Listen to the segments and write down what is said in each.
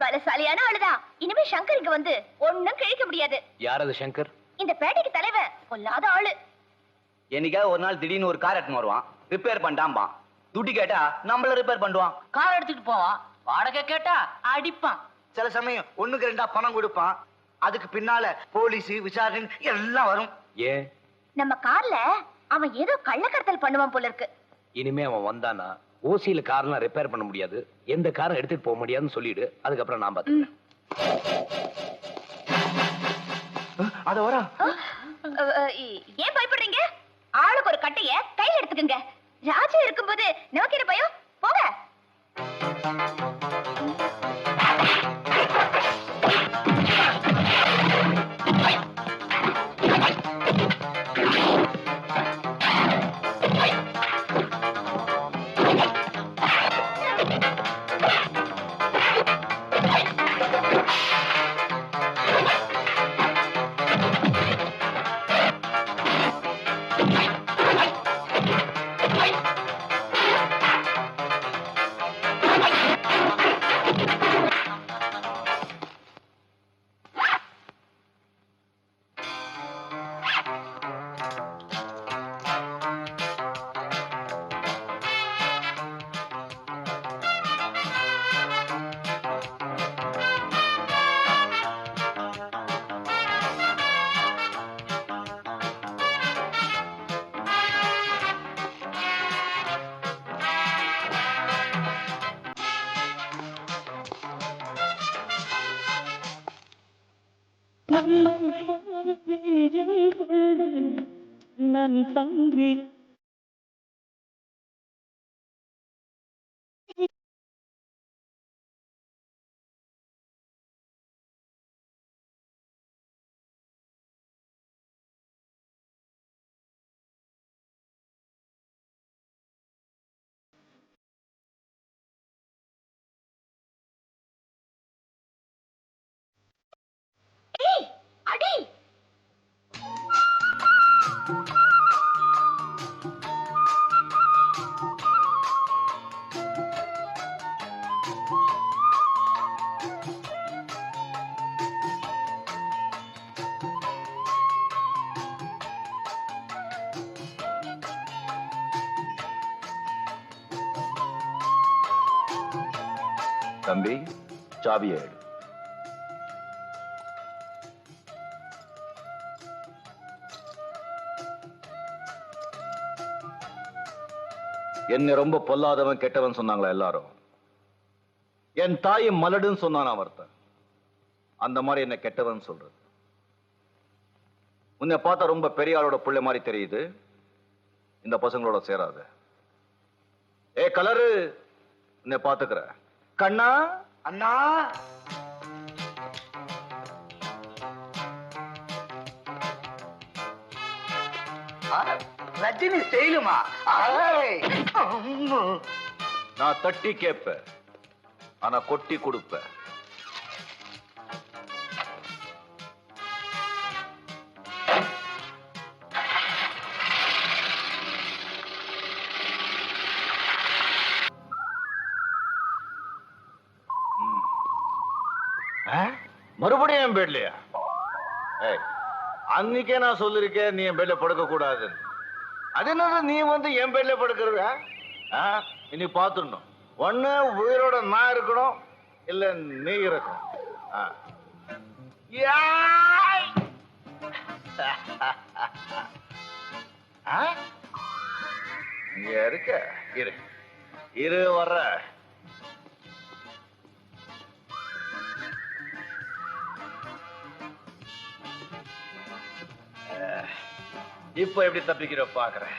பலசாலியான ஆளுதான். இனிமே சங்கர் இங்க வந்து ஒண்ணும் கிழிக்க முடியாது. யார் அது சங்கர்? இந்த பேட்டைக்கு தலைவன். பொல்லாத ஆளு. என்னைக்காவது ஒரு நாள் திடீர்னு ஒரு கார் எடுத்துன்னு வருவான், ரிப்பேர் பண்ணிட்டான்பா. துட்டி கேட்டா நம்மள ரிப்பேர் பண்ணுவான். கார் எடுத்துட்டு போவான், வாடகை கேட்டா அடிப்பான். சில சமயம் 1க்கு 2 பணம் கொடுப்பான். அதுக்கு பின்னால போலீஸ் விசாரணை எல்லாம் வரும். ஏன்? நம்ம கார்ல அவன் ஏதோ கள்ளக்கடத்தல் பண்ணுவான் போல இருக்கு. இனிமே அவன் வந்தானா ஓசியில கார்லாம் ரிப்பேர் பண்ண முடியாது, எந்த காரை எடுத்துட்டு போக முடியாதுன்னு சொல்லிடு. அதுக்கப்புறம் நான் பாத்துக்கிறேன். அத வரா. ஏன் பயப்படுறீங்க? ஆளுக்கு ஒரு கட்டைய கையில எடுத்துக்கங்க. ராஜா இருக்கும்போது நமக்கு என்ன பயம்? போங்க. நன் தங்கி அடி. தம்பி, சாவியை எடு. என்னை ரொம்ப பொல்லாதவன் கெட்டவன் சொன்னாங்களா எல்லாரும்? என் தாயை மலடுன்னு சொன்னான் ஒருத்தன். அந்த மாதிரி என்ன கெட்டவன் சொல்றது. உன்னை பார்த்தா ரொம்ப பெரிய ஆளோட பிள்ளை மாதிரி தெரியுது. இந்த பசங்களோட சேராத. ஏ கலரு, உன்னை பாத்துக்கிற. கண்ணா அண்ணா. ரஜினி ஸ்டைலுமா? நான் தட்டி கேட்பேன், ஆனா கொட்டி கொடுப்பேன். மறுபடியும் என் பெட்லையா? அன்னைக்கே நான் சொல்லிருக்கேன் நீ என் பெட்ல படுக்க கூடாதுன்னு. அது என்னது நீ வந்து என் பெட்ல படுக்கிறது? இனி பாத்துடணும். ஒண்ணு உயிரோட நான் இருக்கணும், இல்ல நீ இருக்கணும். இங்க இருக்க. இரு இரு வர்ற. இப்ப எப்படி தப்பிக்கிற பாக்குறேன்.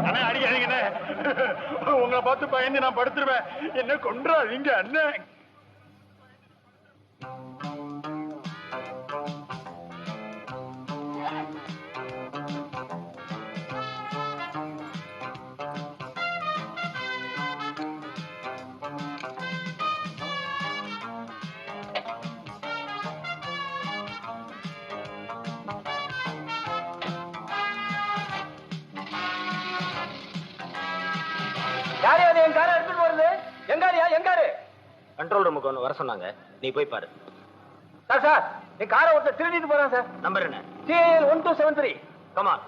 அண்ணா அடிக்காதீங்கண்ணே, உங்களை பார்த்து பயந்து நான் படுத்துருவேன். என்ன கொன்றாதீங்க அண்ணன். யாரு அது என் காரை எடுத்துட்டு வருது? எங்காரியா எங்காரு? கண்ட்ரோல் ரூமுக்கு ஒன்று வர சொன்னாங்க, நீ போய் பாரு. சார் சார், என் காரை ஒருத்தர் திருடிட்டு போறான் சார். நம்பர் என்ன? CIL 1273. கமான்.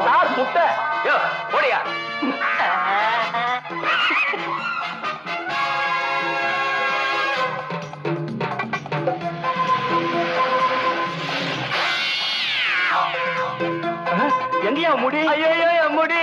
சார் முட்டை. யோ போடியா. எங்கயா முடி? ஐயோ முடி.